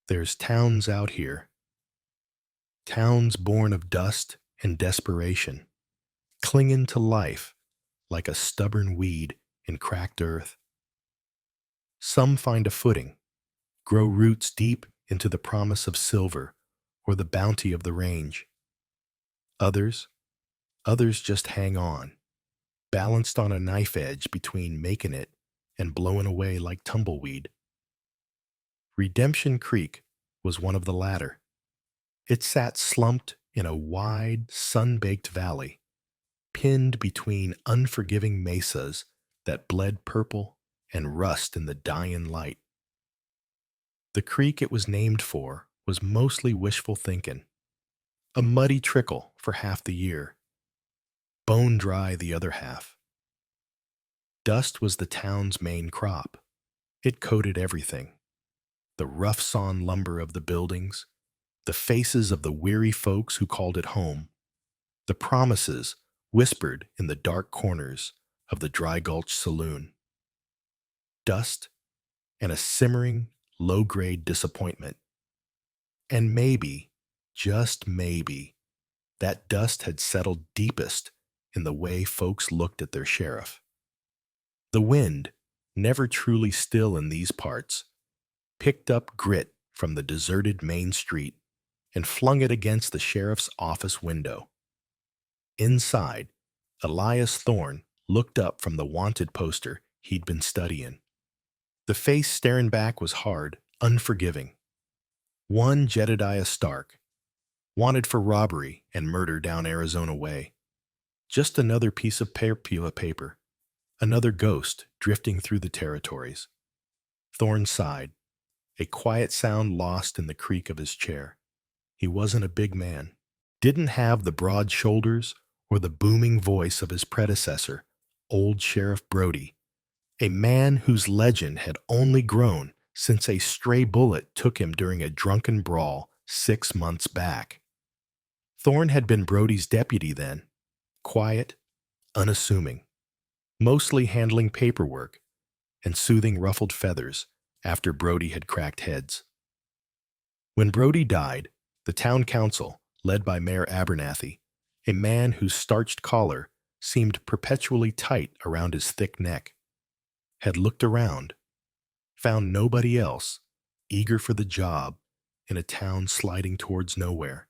There's towns out here, towns born of dust and desperation, clinging to life like a stubborn weed in cracked earth. Some find a footing, grow roots deep into the promise of silver or the bounty of the range. Others, others just hang on, balanced on a knife edge between making it and blowing away like tumbleweed. Redemption Creek was one of the latter. It sat slumped in a wide, sun-baked valley, pinned between unforgiving mesas that bled purple and rust in the dying light. The creek it was named for was mostly wishful thinking, a muddy trickle for half the year, bone dry the other half. Dust was the town's main crop. It coated everything: the rough-sawn lumber of the buildings, the faces of the weary folks who called it home, the promises whispered in the dark corners of the Dry Gulch saloon. Dust and a simmering, low-grade disappointment. And maybe, just maybe, that dust had settled deepest in the way folks looked at their sheriff. The wind, never truly still in these parts, picked up grit from the deserted main street and flung it against the sheriff's office window. Inside, Elias Thorne looked up from the wanted poster he'd been studying. The face staring back was hard, unforgiving. One Jedediah Stark, wanted for robbery and murder down Arizona way. Just another piece of paper, another ghost drifting through the territories. Thorne sighed, a quiet sound lost in the creak of his chair. He wasn't a big man, didn't have the broad shoulders or the booming voice of his predecessor, old Sheriff Brody, a man whose legend had only grown since a stray bullet took him during a drunken brawl 6 months back. Thorne had been Brody's deputy then, quiet, unassuming, mostly handling paperwork and soothing ruffled feathers after Brody had cracked heads. When Brody died, the town council, led by Mayor Abernathy, a man whose starched collar seemed perpetually tight around his thick neck, had looked around, found nobody else eager for the job in a town sliding towards nowhere,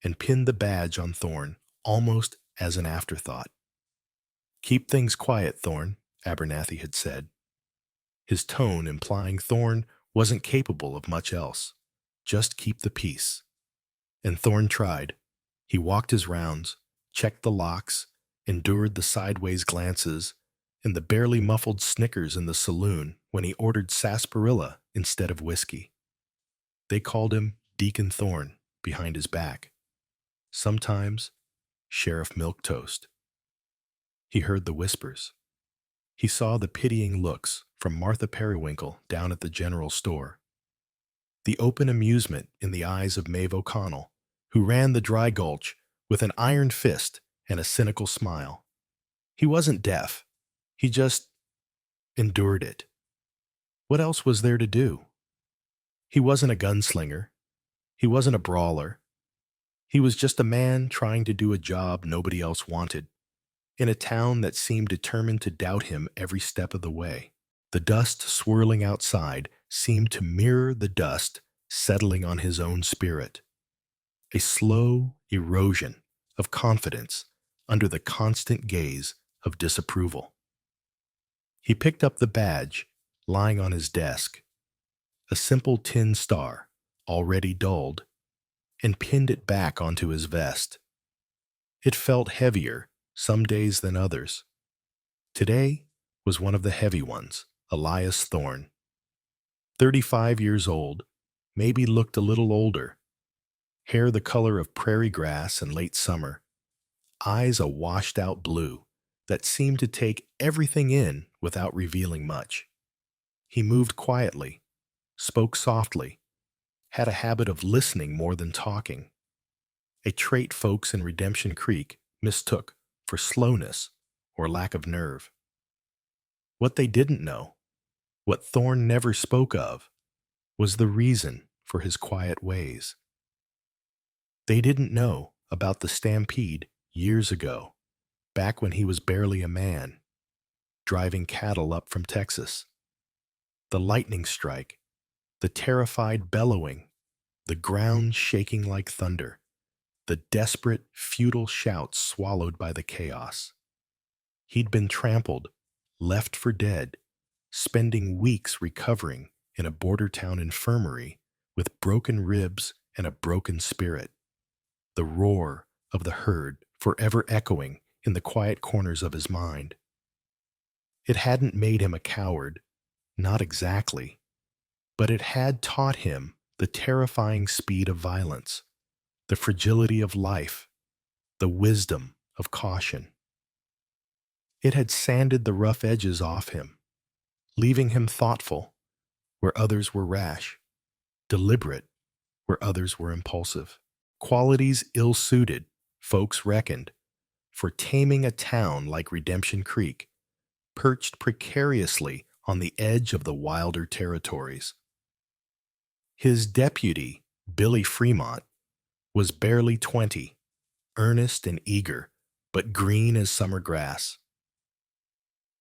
and pinned the badge on Thorne almost as an afterthought. "Keep things quiet, Thorne," Abernathy had said, his tone implying Thorne wasn't capable of much else. Just keep the peace. And Thorne tried. He walked his rounds, checked the locks, endured the sideways glances, and the barely muffled snickers in the saloon when he ordered sarsaparilla instead of whiskey. They called him Deacon Thorne behind his back. Sometimes Sheriff Milquetoast. He heard the whispers. He saw the pitying looks from Martha Periwinkle down at the general store. The open amusement in the eyes of Maeve O'Connell, who ran the Dry Gulch with an iron fist and a cynical smile. He wasn't deaf. He just endured it. What else was there to do? He wasn't a gunslinger. He wasn't a brawler. He was just a man trying to do a job nobody else wanted, in a town that seemed determined to doubt him every step of the way. The dust swirling outside seemed to mirror the dust settling on his own spirit. A slow erosion of confidence under the constant gaze of disapproval. He picked up the badge lying on his desk, a simple tin star, already dulled, and pinned it back onto his vest. It felt heavier some days than others. Today was one of the heavy ones. Elias Thorne, 35 years old, maybe looked a little older, hair the color of prairie grass in late summer, eyes a washed-out blue that seemed to take everything in without revealing much. He moved quietly, spoke softly, had a habit of listening more than talking, a trait folks in Redemption Creek mistook for slowness or lack of nerve. What they didn't know, what Thorne never spoke of, was the reason for his quiet ways. They didn't know about the stampede years ago, back when he was barely a man, driving cattle up from Texas. The lightning strike, the terrified bellowing, the ground shaking like thunder, the desperate, futile shouts swallowed by the chaos. He'd been trampled, left for dead, spending weeks recovering in a border town infirmary with broken ribs and a broken spirit, the roar of the herd forever echoing in the quiet corners of his mind. It hadn't made him a coward, not exactly, but it had taught him the terrifying speed of violence, the fragility of life, the wisdom of caution. It had sanded the rough edges off him, leaving him thoughtful where others were rash, deliberate where others were impulsive. Qualities ill-suited, folks reckoned, for taming a town like Redemption Creek, perched precariously on the edge of the wilder territories. His deputy, Billy Fremont, was barely 20, earnest and eager, but green as summer grass.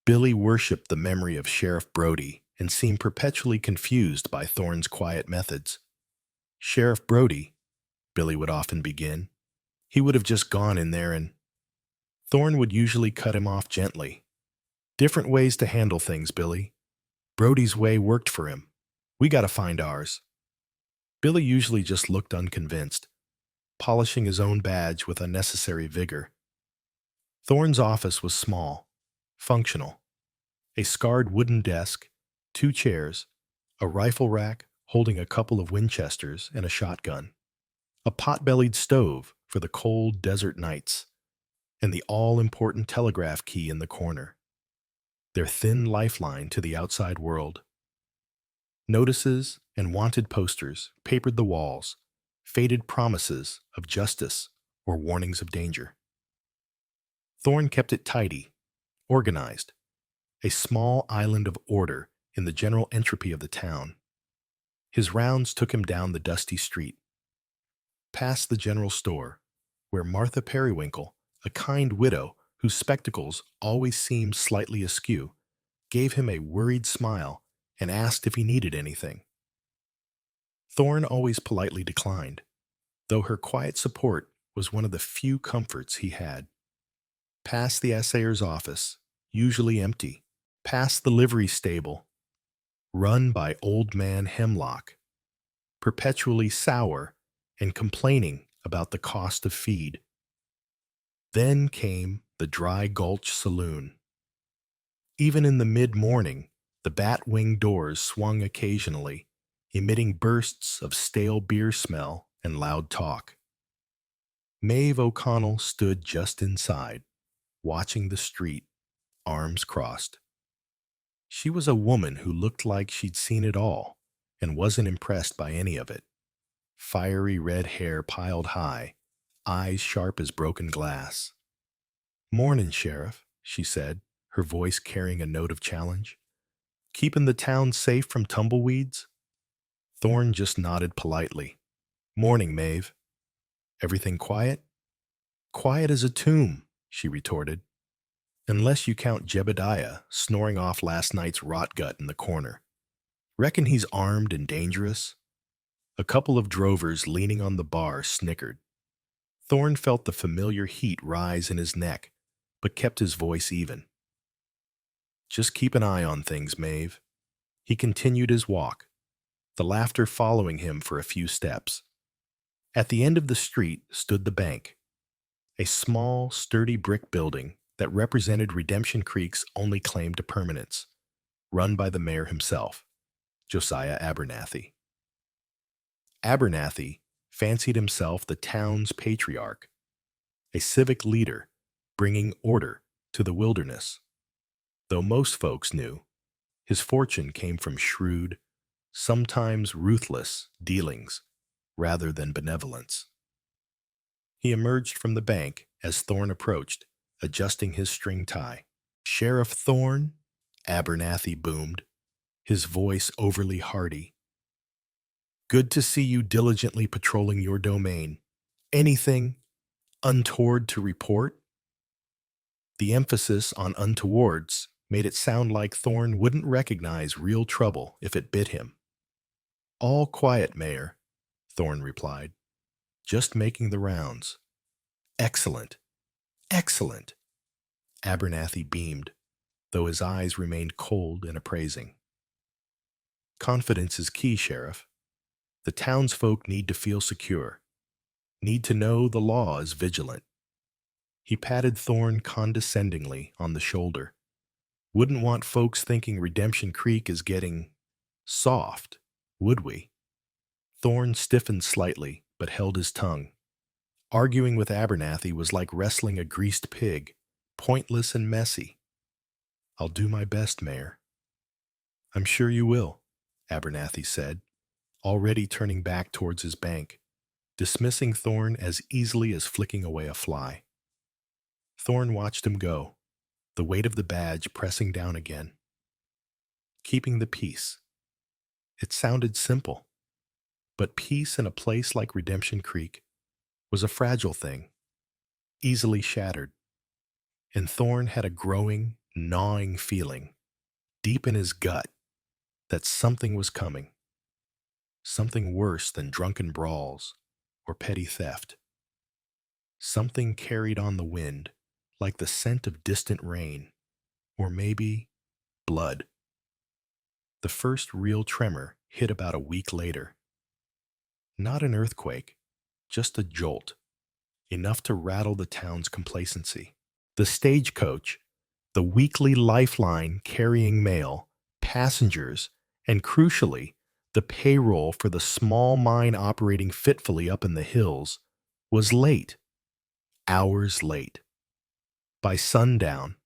Billy worshipped the memory of Sheriff Brody and seemed perpetually confused by Thorne's quiet methods. Sheriff Brody, Billy would often begin. He would have just gone in there and Thorne would usually cut him off gently. Different ways to handle things, Billy. Brody's way worked for him. We gotta find ours. Billy usually just looked unconvinced, polishing his own badge with unnecessary vigor. Thorne's office was small, functional. A scarred wooden desk, 2 chairs, a rifle rack holding a couple of Winchesters and a shotgun, a pot-bellied stove for the cold desert nights, and the all-important telegraph key in the corner, their thin lifeline to the outside world. Notices and wanted posters papered the walls, faded promises of justice or warnings of danger. Thorne kept it tidy, organized, a small island of order in the general entropy of the town. His rounds took him down the dusty street, past the general store, where Martha Periwinkle, a kind widow whose spectacles always seemed slightly askew, gave him a worried smile and asked if he needed anything. Thorne always politely declined, though her quiet support was one of the few comforts he had. Past the assayer's office, usually empty, past the livery stable, run by Old Man Hemlock, perpetually sour and complaining about the cost of feed. Then came the Dry Gulch Saloon. Even in the mid-morning, the bat-wing doors swung occasionally, emitting bursts of stale beer smell and loud talk. Maeve O'Connell stood just inside, watching the street, arms crossed. She was a woman who looked like she'd seen it all and wasn't impressed by any of it. Fiery red hair piled high, eyes sharp as broken glass. "Mornin', Sheriff," she said, her voice carrying a note of challenge. "Keeping the town safe from tumbleweeds?" Thorne just nodded politely. "Morning, Maeve. Everything quiet?" "Quiet as a tomb," she retorted. "Unless you count Jebediah snoring off last night's rot gut in the corner. Reckon he's armed and dangerous?" A couple of drovers leaning on the bar snickered. Thorne felt the familiar heat rise in his neck, but kept his voice even. "Just keep an eye on things, Maeve." He continued his walk, the laughter following him for a few steps. At the end of the street stood the bank, a small, sturdy brick building that represented Redemption Creek's only claim to permanence, run by the mayor himself, Josiah Abernathy. Abernathy fancied himself the town's patriarch, a civic leader bringing order to the wilderness. Though most folks knew, his fortune came from shrewd, sometimes ruthless dealings rather than benevolence. He emerged from the bank as Thorne approached, adjusting his string tie. "Sheriff Thorne?" Abernathy boomed, his voice overly hearty. Good to see you diligently patrolling your domain. Anything untoward to report?" The emphasis on untowards made it sound like Thorn wouldn't recognize real trouble if it bit him. "All quiet, Mayor," Thorn replied. "Just making the rounds." "Excellent, excellent." Abernathy beamed, though his eyes remained cold and appraising. "Confidence is key, Sheriff. The townsfolk need to feel secure, need to know the law is vigilant." He patted Thorn condescendingly on the shoulder. "Wouldn't want folks thinking Redemption Creek is getting soft, would we?" Thorn stiffened slightly, but held his tongue. Arguing with Abernathy was like wrestling a greased pig, pointless and messy. "I'll do my best, Mayor." "I'm sure you will," Abernathy said, already turning back towards his bank, dismissing Thorn as easily as flicking away a fly. Thorn watched him go, the weight of the badge pressing down again. Keeping the peace. It sounded simple, but peace in a place like Redemption Creek was a fragile thing, easily shattered. And Thorn had a growing, gnawing feeling, deep in his gut, that something was coming. Something worse than drunken brawls or petty theft. Something carried on the wind, like the scent of distant rain, or maybe blood. The first real tremor hit about a week later. Not an earthquake, just a jolt, enough to rattle the town's complacency. The stagecoach, the weekly lifeline carrying mail, passengers, and crucially, the payroll for the small mine operating fitfully up in the hills, was late. Hours late. By sundown,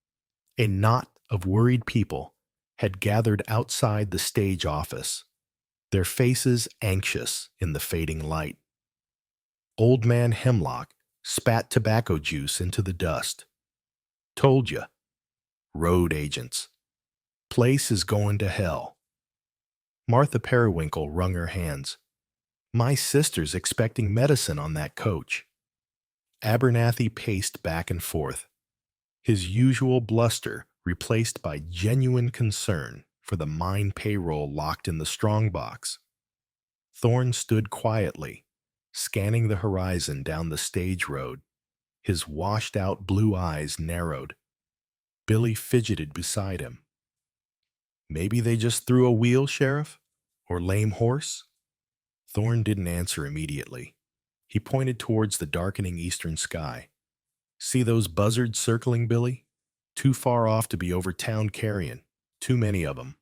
a knot of worried people had gathered outside the stage office, their faces anxious in the fading light. Old Man Hemlock spat tobacco juice into the dust. "Told ya. Road agents. Place is going to hell." Martha Periwinkle wrung her hands. "My sister's expecting medicine on that coach." Abernathy paced back and forth, his usual bluster replaced by genuine concern for the mine payroll locked in the strongbox. Thorn stood quietly, scanning the horizon down the stage road, his washed-out blue eyes narrowed. Billy fidgeted beside him. "Maybe they just threw a wheel, Sheriff? Or lame horse?" Thorn didn't answer immediately. He pointed towards the darkening eastern sky. "See those buzzards circling, Billy? Too far off to be over town carrion. Too many of 'em."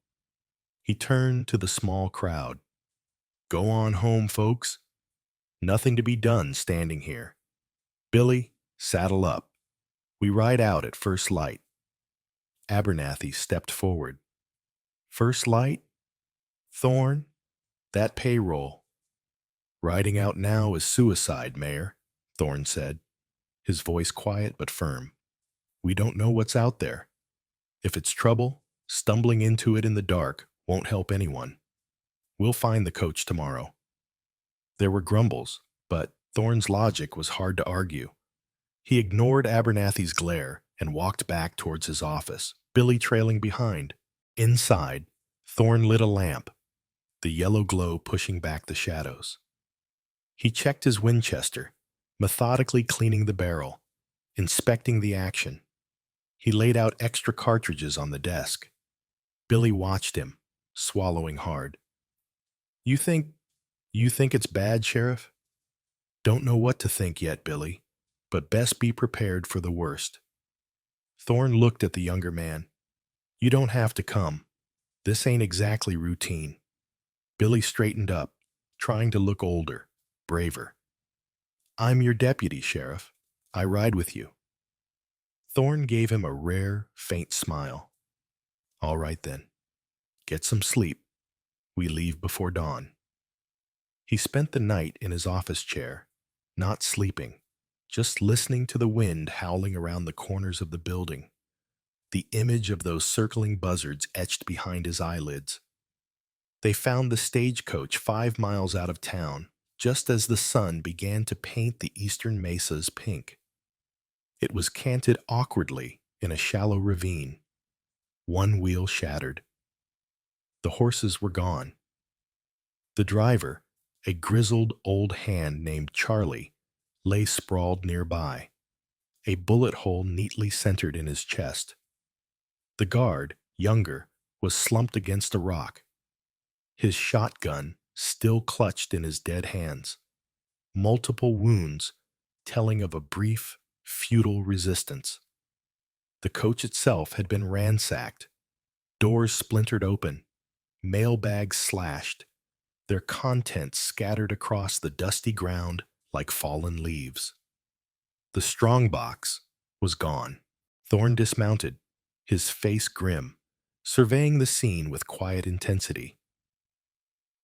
He turned to the small crowd. "Go on home, folks. Nothing to be done standing here. Billy, saddle up. We ride out at first light." Abernathy stepped forward. "First light? Thorn? That payroll." "Riding out now is suicide, Mayor," Thorn said, his voice quiet but firm. "We don't know what's out there. If it's trouble, stumbling into it in the dark won't help anyone. We'll find the coach tomorrow." There were grumbles, but Thorn's logic was hard to argue. He ignored Abernathy's glare and walked back towards his office, Billy trailing behind. Inside, Thorn lit a lamp, the yellow glow pushing back the shadows. He checked his Winchester, methodically cleaning the barrel, inspecting the action. He laid out extra cartridges on the desk. Billy watched him, swallowing hard. You think it's bad, Sheriff?" "Don't know what to think yet, Billy, but best be prepared for the worst." Thorn looked at the younger man. "You don't have to come. This ain't exactly routine." Billy straightened up, trying to look older, braver. "I'm your deputy, Sheriff. I ride with you." Thorn gave him a rare, faint smile. "All right then. Get some sleep. We leave before dawn." He spent the night in his office chair, not sleeping, just listening to the wind howling around the corners of the building, the image of those circling buzzards etched behind his eyelids. They found the stagecoach 5 miles out of town, just as the sun began to paint the eastern mesas pink. It was canted awkwardly in a shallow ravine, one wheel shattered. The horses were gone. The driver, a grizzled old hand named Charlie, lay sprawled nearby, a bullet hole neatly centered in his chest. The guard, younger, was slumped against a rock, his shotgun still clutched in his dead hands, multiple wounds telling of a brief, futile resistance. The coach itself had been ransacked, doors splintered open, mailbags slashed, their contents scattered across the dusty ground like fallen leaves. The strongbox was gone. Thorne dismounted, his face grim, surveying the scene with quiet intensity.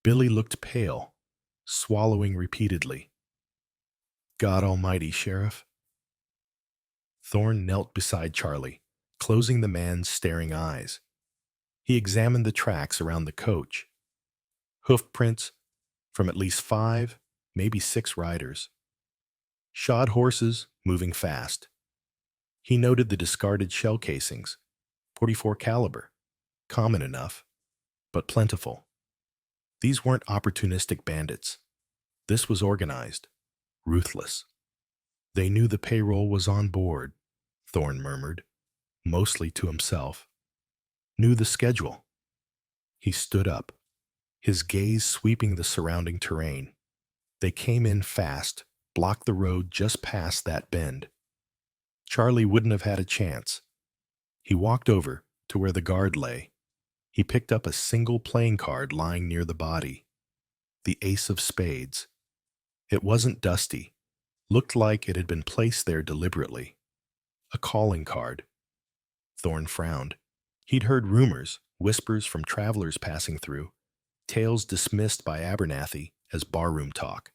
Billy looked pale, swallowing repeatedly. God almighty, Sheriff. Thorne knelt beside Charlie, closing the man's staring eyes. He examined the tracks around the coach. Hoof prints from at least 5, maybe 6 riders. Shod horses moving fast. He noted the discarded shell casings, 44 caliber, common enough, but plentiful. These weren't opportunistic bandits. This was organized, ruthless. They knew the payroll was on board, Thorne murmured, mostly to himself. Knew the schedule. He stood up, his gaze sweeping the surrounding terrain. They came in fast, blocked the road just past that bend. Charlie wouldn't have had a chance. He walked over to where the guard lay. He picked up a single playing card lying near the body. The ace of spades. It wasn't dusty. Looked like it had been placed there deliberately. A calling card. Thorne frowned. He'd heard rumors, whispers from travelers passing through, tales dismissed by Abernathy as barroom talk.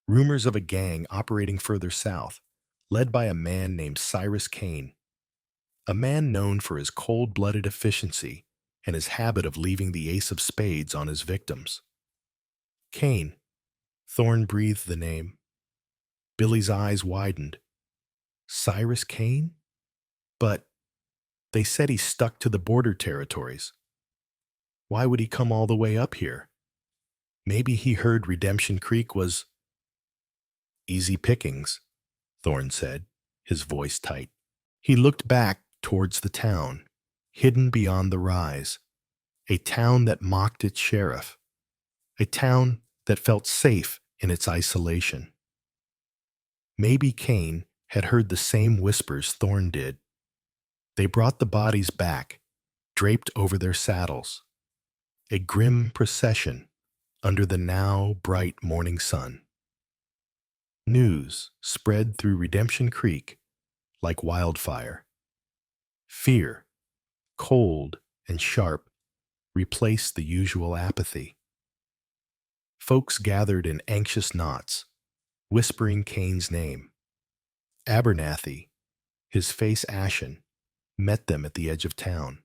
Rumors of a gang operating further south, led by a man named Cyrus Kane. A man known for his cold-blooded efficiency and his habit of leaving the ace of spades on his victims. Kane. Thorne breathed the name. Billy's eyes widened. Cyrus Kane? But they said he stuck to the border territories. Why would he come all the way up here? Maybe he heard Redemption Creek was easy pickings, Thorne said, his voice tight. He looked back towards the town, hidden beyond the rise, a town that mocked its sheriff, a town that felt safe in its isolation. Maybe Kane had heard the same whispers Thorne did. They brought the bodies back, draped over their saddles, a grim procession under the now bright morning sun. News spread through Redemption Creek like wildfire. Fear, cold and sharp, replaced the usual apathy. Folks gathered in anxious knots, whispering Kane's name. Abernathy, his face ashen, met them at the edge of town.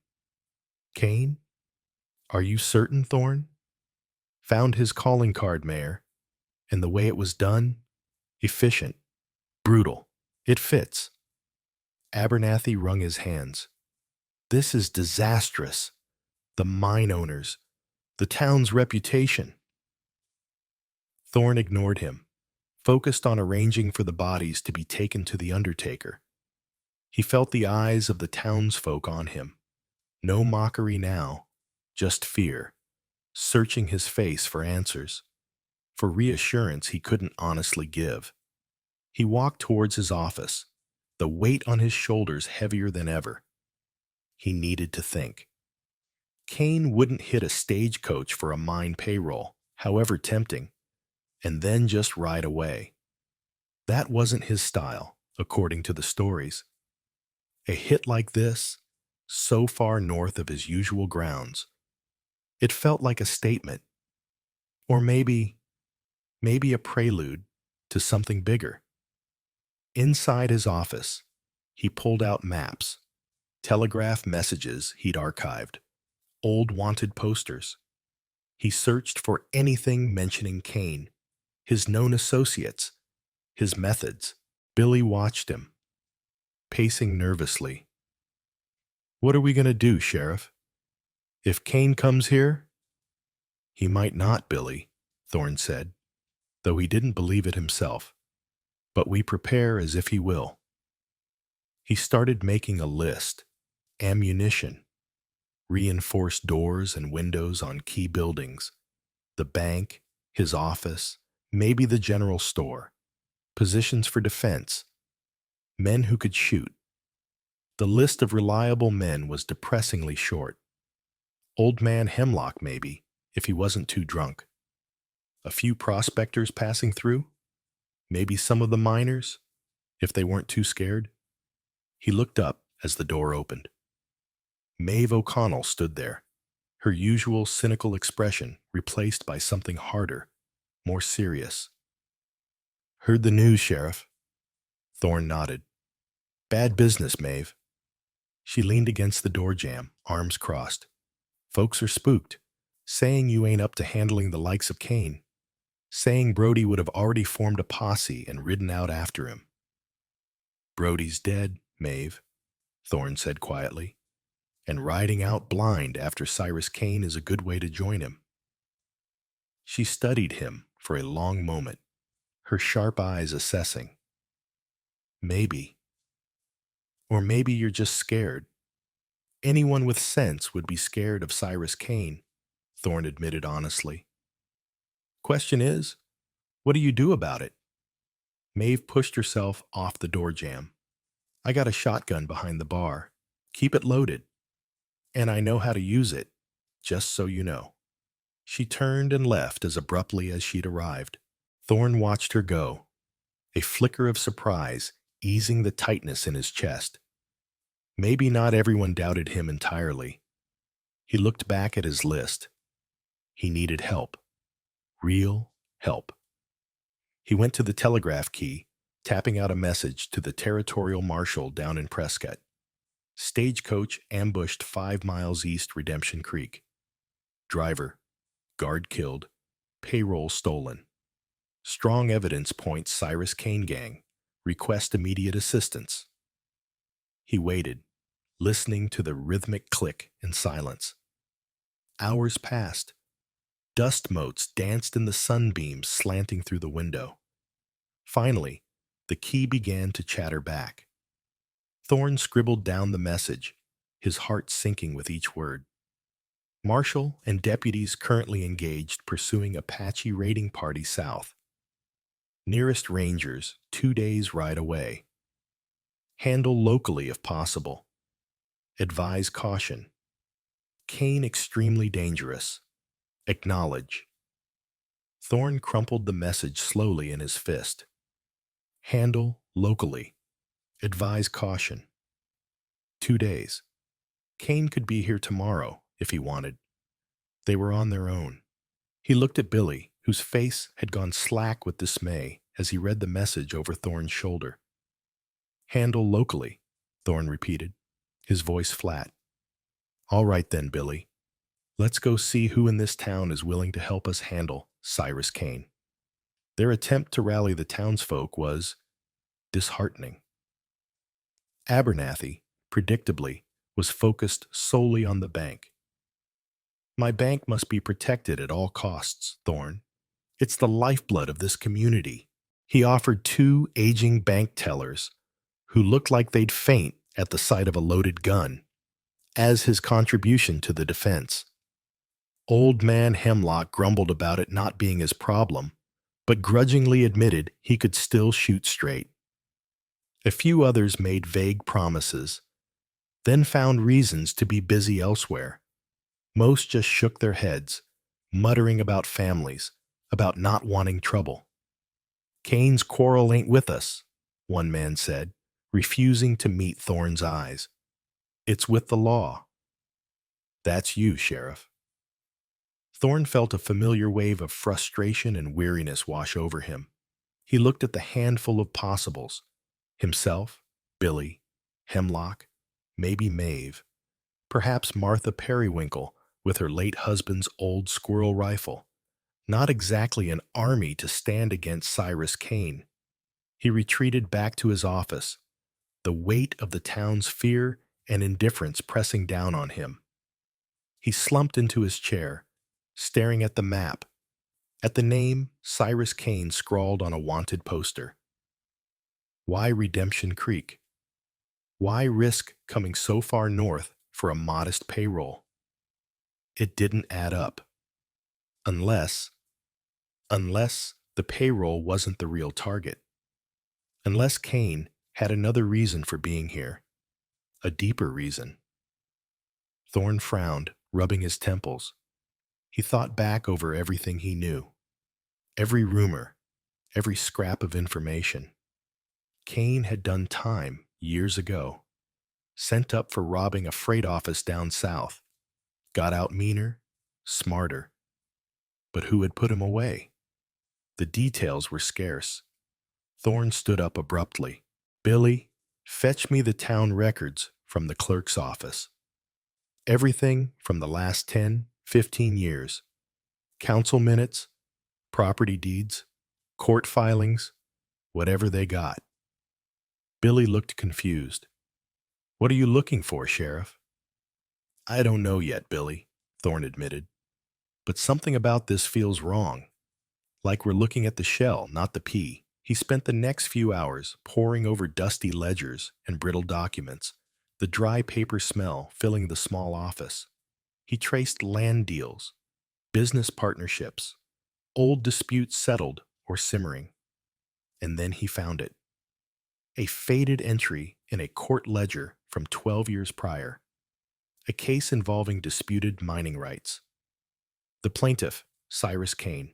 Kane? Are you certain, Thorne? Found his calling card, Mayor, and the way it was done, efficient, brutal. It fits. Abernathy wrung his hands. This is disastrous. The mine owners, the town's reputation. Thorne ignored him, focused on arranging for the bodies to be taken to the undertaker. He felt the eyes of the townsfolk on him. No mockery now, just fear, searching his face for answers, for reassurance he couldn't honestly give. He walked towards his office, the weight on his shoulders heavier than ever. He needed to think. Kane wouldn't hit a stagecoach for a mine payroll, however tempting, and then just ride away. That wasn't his style, according to the stories. A hit like this, so far north of his usual grounds, it felt like a statement, or maybe a prelude to something bigger. Inside his office, he pulled out maps, telegraph messages he'd archived, old wanted posters. He searched for anything mentioning Kane, his known associates, his methods. Billy watched him, pacing nervously. "What are we going to do, Sheriff? If Kane comes here?" "He might not, Billy," Thorne said, though he didn't believe it himself. "But we prepare as if he will." He started making a list. Ammunition, reinforced doors and windows on key buildings, the bank, his office, maybe the general store, positions for defense, men who could shoot. The list of reliable men was depressingly short. Old man Hemlock, maybe, if he wasn't too drunk. A few prospectors passing through, maybe some of the miners, if they weren't too scared. He looked up as the door opened. Maeve O'Connell stood there, her usual cynical expression replaced by something harder, more serious. "Heard the news, Sheriff." Thorne nodded. "Bad business, Maeve." She leaned against the door jamb, arms crossed. "Folks are spooked, saying you ain't up to handling the likes of Kane, saying Brody would have already formed a posse and ridden out after him." "Brody's dead, Maeve," Thorne said quietly, "and riding out blind after Cyrus Kane is a good way to join him." She studied him for a long moment, her sharp eyes assessing. "Maybe. Or maybe you're just scared. Anyone with sense would be scared of Cyrus Kane," Thorne admitted honestly. "Question is, what do you do about it?" Maeve pushed herself off the door jamb. "I got a shotgun behind the bar. Keep it loaded. And I know how to use it, just so you know." She turned and left as abruptly as she'd arrived. Thorne watched her go, a flicker of surprise easing the tightness in his chest. Maybe not everyone doubted him entirely. He looked back at his list. He needed help. Real help. He went to the telegraph key, tapping out a message to the territorial marshal down in Prescott. Stagecoach ambushed 5 miles east Redemption Creek. Driver, guard killed, payroll stolen. Strong evidence points Cyrus Kane gang. Request immediate assistance. He waited, listening to the rhythmic click in silence. Hours passed. Dust motes danced in the sunbeams slanting through the window. Finally, the key began to chatter back. Thorne scribbled down the message, his heart sinking with each word. Marshal and deputies currently engaged pursuing Apache raiding party south. Nearest rangers 2 days' ride away. Handle locally if possible. Advise caution. Kane extremely dangerous. Acknowledge. Thorne crumpled the message slowly in his fist. Handle locally. Advise caution. 2 days. Kane could be here tomorrow if he wanted. They were on their own. He looked at Billy, whose face had gone slack with dismay as he read the message over Thorne's shoulder. Handle locally, Thorne repeated, his voice flat. "All right then, Billy. Let's go see who in this town is willing to help us handle Cyrus Kane." Their attempt to rally the townsfolk was disheartening. Abernathy, predictably, was focused solely on the bank. "My bank must be protected at all costs, Thorne. It's the lifeblood of this community." He offered 2 aging bank tellers, who looked like they'd faint at the sight of a loaded gun, as his contribution to the defense. Old man Hemlock grumbled about it not being his problem, but grudgingly admitted he could still shoot straight. A few others made vague promises, then found reasons to be busy elsewhere. Most just shook their heads, muttering about families, about not wanting trouble. "Kane's quarrel ain't with us," one man said, refusing to meet Thorne's eyes. "It's with the law." "That's you, Sheriff." Thorne felt a familiar wave of frustration and weariness wash over him. He looked at the handful of possibles: himself, Billy, Hemlock, maybe Maeve, perhaps Martha Periwinkle with her late husband's old squirrel rifle. Not exactly an army to stand against Cyrus Kane. He retreated back to his office, the weight of the town's fear and indifference pressing down on him. He slumped into his chair, staring at the map, at the name Cyrus Kane scrawled on a wanted poster. Why Redemption Creek? Why risk coming so far north for a modest payroll? It didn't add up. Unless the payroll wasn't the real target. Unless Kane had another reason for being here. A deeper reason. Thorne frowned, rubbing his temples. He thought back over everything he knew. Every rumor, every scrap of information. Kane had done time years ago. Sent up for robbing a freight office down south. Got out meaner, smarter. But who had put him away? The details were scarce. Thorne stood up abruptly. Billy, fetch me the town records from the clerk's office. Everything from the last 10, 15 years. Council minutes, property deeds, court filings, whatever they got. Billy looked confused. What are you looking for, Sheriff? I don't know yet, Billy, Thorne admitted. But something about this feels wrong. Like we're looking at the shell, not the pea. He spent the next few hours poring over dusty ledgers and brittle documents, the dry paper smell filling the small office. He traced land deals, business partnerships, old disputes settled or simmering. And then he found it. A faded entry in a court ledger from 12 years prior. A case involving disputed mining rights. The plaintiff, Cyrus Kane.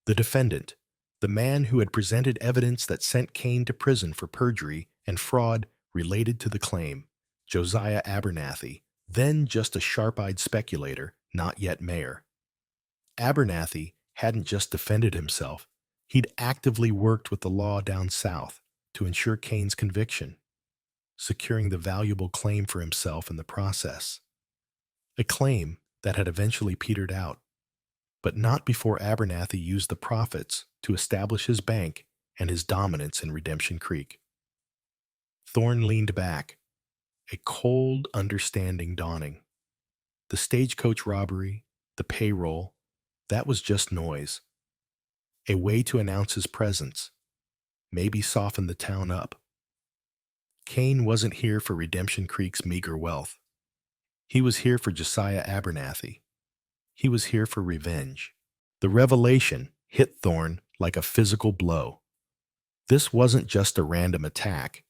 The defendant, the man who had presented evidence that sent Kane to prison for perjury and fraud related to the claim, Josiah Abernathy, then just a sharp-eyed speculator, not yet mayor. Abernathy hadn't just defended himself, he'd actively worked with the law down south to ensure Kane's conviction, securing the valuable claim for himself in the process. A claim that had eventually petered out, but not before Abernathy used the profits to establish his bank and his dominance in Redemption Creek. Thorne leaned back, a cold understanding dawning. The stagecoach robbery, the payroll, that was just noise. A way to announce his presence, maybe soften the town up. Kane wasn't here for Redemption Creek's meager wealth. He was here for Josiah Abernathy. He was here for revenge. The revelation hit Thorne like a physical blow. This wasn't just a random attack.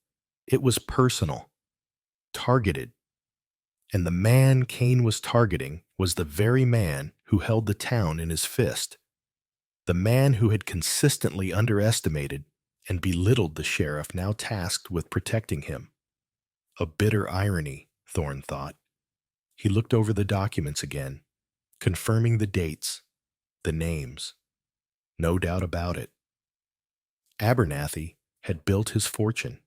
It was personal, targeted. And the man Kane was targeting was the very man who held the town in his fist. The man who had consistently underestimated and belittled the sheriff now tasked with protecting him. A bitter irony, Thorne thought. He looked over the documents again, confirming the dates, the names. No doubt about it. Abernathy had built his fortune,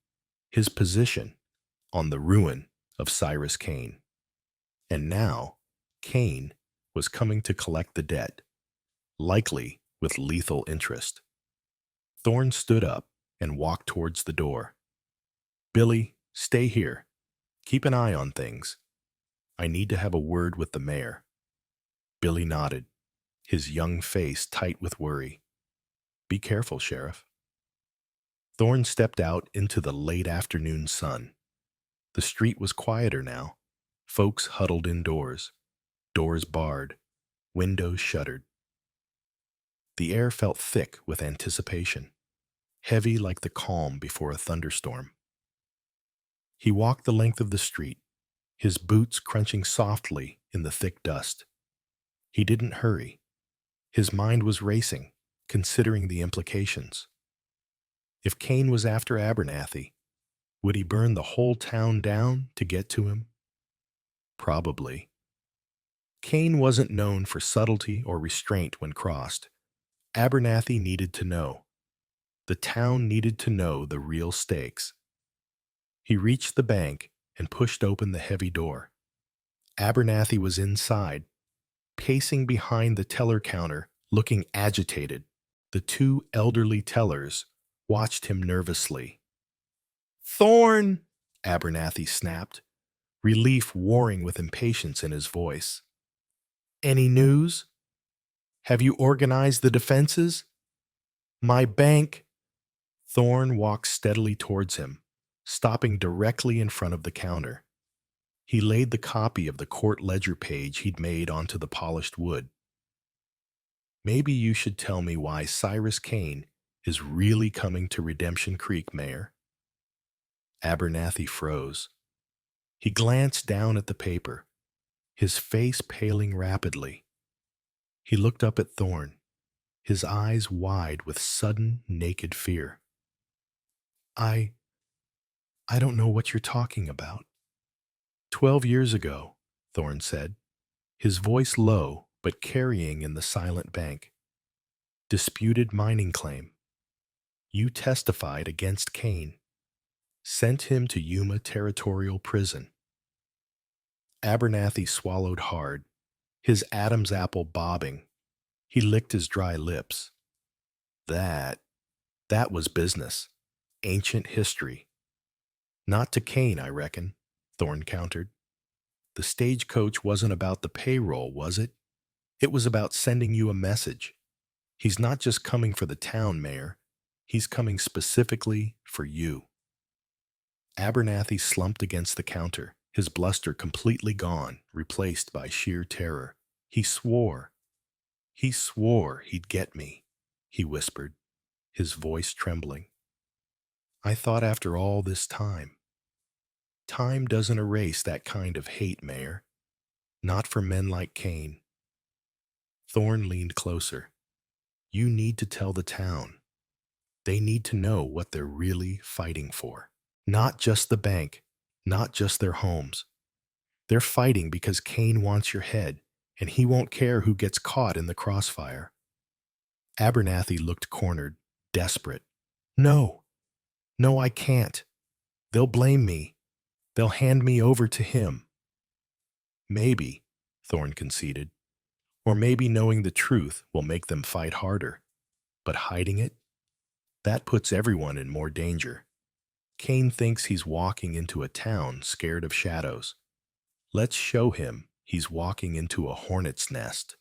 his position, on the ruin of Cyrus Kane. And now, Kane was coming to collect the debt, likely with lethal interest. Thorne stood up and walked towards the door. Billy, stay here. Keep an eye on things. I need to have a word with the mayor. Billy nodded, his young face tight with worry. Be careful, Sheriff. Thorne stepped out into the late afternoon sun. The street was quieter now. Folks huddled indoors, doors barred, windows shuttered. The air felt thick with anticipation, heavy like the calm before a thunderstorm. He walked the length of the street, his boots crunching softly in the thick dust. He didn't hurry. His mind was racing, considering the implications. If Kane was after Abernathy, would he burn the whole town down to get to him? Probably. Kane wasn't known for subtlety or restraint when crossed. Abernathy needed to know. The town needed to know the real stakes. He reached the bank and pushed open the heavy door. Abernathy was inside, pacing behind the teller counter, looking agitated. The two elderly tellers watched him nervously. "Thorn!" Abernathy snapped, relief warring with impatience in his voice. "Any news? Have you organized the defenses? My bank—" Thorn walked steadily towards him, stopping directly in front of the counter. He laid the copy of the court ledger page he'd made onto the polished wood. "Maybe you should tell me why Cyrus Kane is really coming to Redemption Creek, Mayor." Abernathy froze. He glanced down at the paper, his face paling rapidly. He looked up at Thorn, his eyes wide with sudden, naked fear. I don't know what you're talking about." 12 years ago," Thorn said, his voice low but carrying in the silent bank. "Disputed mining claim. You testified against Kane. Sent him to Yuma Territorial Prison." Abernathy swallowed hard, his Adam's apple bobbing. He licked his dry lips. That was business. Ancient history. "Not to Kane, I reckon," Thorn countered. "The stagecoach wasn't about the payroll, was it? It was about sending you a message. He's not just coming for the town, Mayor. He's coming specifically for you." Abernathy slumped against the counter, his bluster completely gone, replaced by sheer terror. He swore he'd get me," he whispered, his voice trembling. "I thought after all this time doesn't erase that kind of hate, Mayor. Not for men like Kane." Thorn leaned closer. "You need to tell the town. They need to know what they're really fighting for. Not just the bank, not just their homes. They're fighting because Kane wants your head, and he won't care who gets caught in the crossfire." Abernathy looked cornered, desperate. No, I can't. They'll blame me. They'll hand me over to him." "Maybe," Thorn conceded. "Or maybe knowing the truth will make them fight harder. But hiding it? That puts everyone in more danger. Kane thinks he's walking into a town scared of shadows. Let's show him he's walking into a hornet's nest."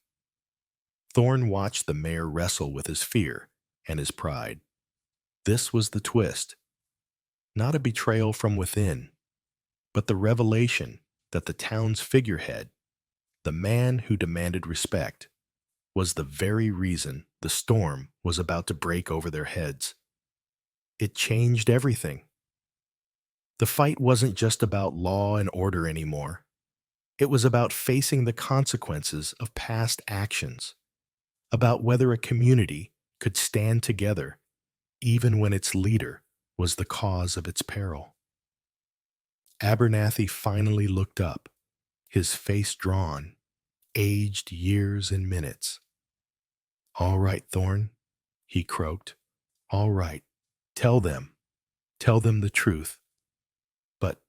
Thorn watched the mayor wrestle with his fear and his pride. This was the twist. Not a betrayal from within, but the revelation that the town's figurehead, the man who demanded respect, was the very reason the storm was about to break over their heads. It changed everything. The fight wasn't just about law and order anymore. It was about facing the consequences of past actions, about whether a community could stand together even when its leader was the cause of its peril. Abernathy finally looked up, his face drawn, aged years and minutes. "All right, Thorn," he croaked. "All right. Tell them the truth. But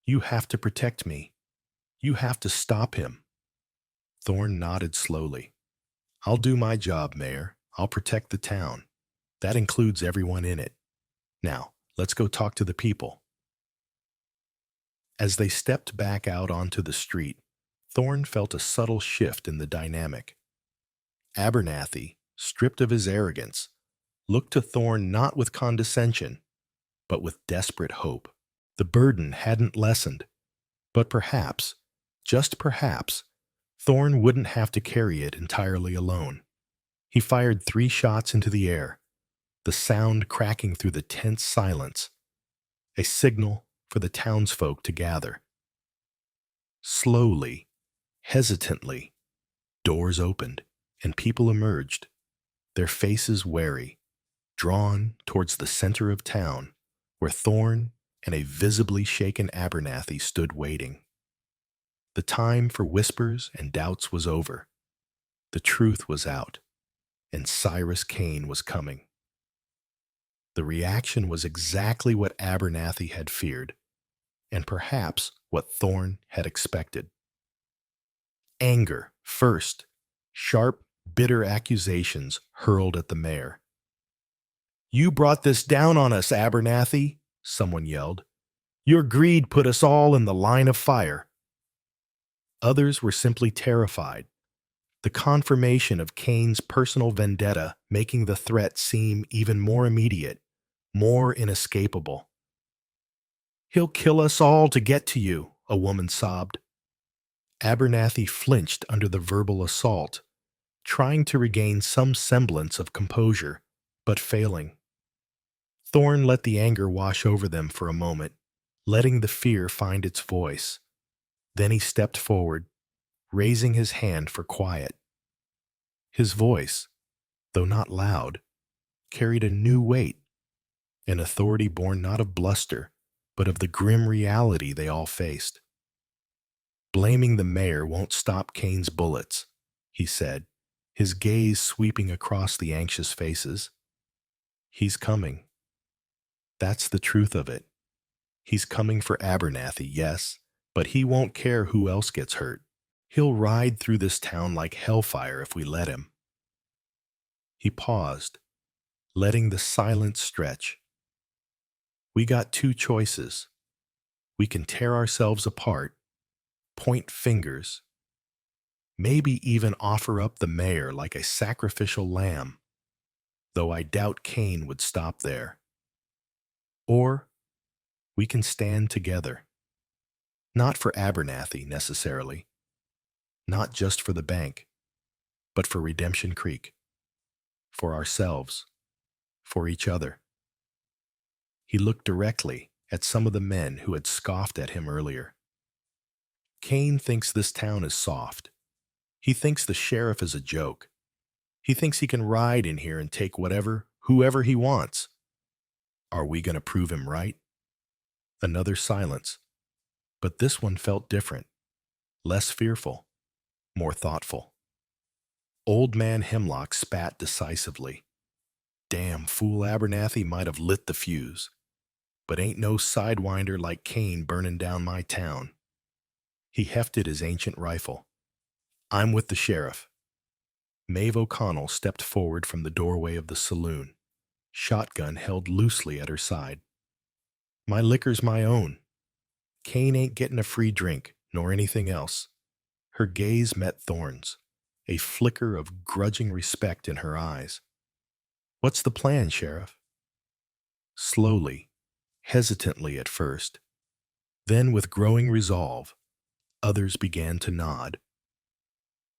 you have to protect me. You have to stop him." Thorn nodded slowly. "I'll do my job, Mayor. I'll protect the town. That includes everyone in it. Now, let's go talk to the people." As they stepped back out onto the street, Thorn felt a subtle shift in the dynamic. Abernathy, stripped of his arrogance, looked to Thorn not with condescension, but with desperate hope. The burden hadn't lessened, but perhaps, just perhaps, Thorn wouldn't have to carry it entirely alone. He fired 3 shots into the air, the sound cracking through the tense silence, a signal for the townsfolk to gather. Slowly, hesitantly, doors opened, and people emerged, their faces wary, drawn towards the center of town, where Thorn and a visibly shaken Abernathy stood waiting. The time for whispers and doubts was over. The truth was out, and Cyrus Kane was coming. The reaction was exactly what Abernathy had feared, and perhaps what Thorn had expected. Anger First, sharp, bitter accusations hurled at the mayor. "You brought this down on us, Abernathy," someone yelled. "Your greed put us all in the line of fire." Others were simply terrified, the confirmation of Cain's personal vendetta making the threat seem even more immediate, more inescapable. "He'll kill us all to get to you," a woman sobbed. Abernathy flinched under the verbal assault, trying to regain some semblance of composure, but failing. Thorn let the anger wash over them for a moment, letting the fear find its voice. Then he stepped forward, raising his hand for quiet. His voice, though not loud, carried a new weight, an authority born not of bluster, but of the grim reality they all faced. "Blaming the mayor won't stop Cain's bullets," he said, his gaze sweeping across the anxious faces. "He's coming. That's the truth of it. He's coming for Abernathy, yes, but he won't care who else gets hurt. He'll ride through this town like hellfire if we let him." He paused, letting the silence stretch. "We got two choices. We can tear ourselves apart, point fingers, maybe even offer up the mayor like a sacrificial lamb, though I doubt Cain would stop there. Or we can stand together. Not for Abernathy, necessarily. Not just for the bank, but for Redemption Creek. For ourselves. For each other." He looked directly at some of the men who had scoffed at him earlier. "Cain thinks this town is soft. He thinks the sheriff is a joke. He thinks he can ride in here and take whoever he wants. Are we going to prove him right?" Another silence, but this one felt different, less fearful, more thoughtful. Old Man Hemlock spat decisively. "Damn fool Abernathy might have lit the fuse, but ain't no sidewinder like Cain burning down my town." He hefted his ancient rifle. "I'm with the sheriff." Maeve O'Connell stepped forward from the doorway of the saloon, shotgun held loosely at her side. "My liquor's my own. Cain ain't getting a free drink, nor anything else." Her gaze met Thorn's, a flicker of grudging respect in her eyes. "What's the plan, Sheriff?" Slowly, hesitantly at first, then with growing resolve, others began to nod.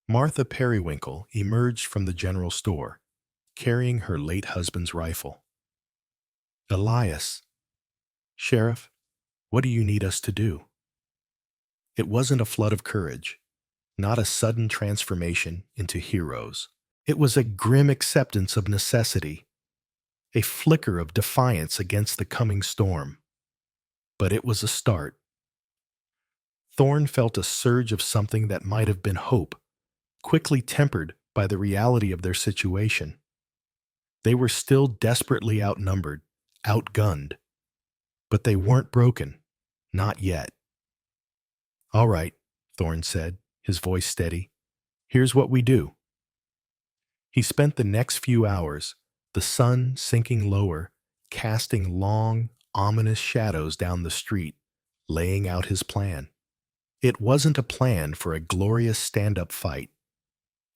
Martha Periwinkle emerged from the general store, carrying her late husband's rifle. "Elias." "Sheriff, what do you need us to do?" It wasn't a flood of courage, not a sudden transformation into heroes. It was a grim acceptance of necessity, a flicker of defiance against the coming storm. But it was a start. Thorn felt a surge of something that might have been hope, quickly tempered by the reality of their situation. They were still desperately outnumbered, outgunned, but they weren't broken, not yet. "All right," Thorn said, his voice steady. "Here's what we do." He spent the next few hours, the sun sinking lower, casting long, ominous shadows down the street, laying out his plan. It wasn't a plan for a glorious stand-up fight.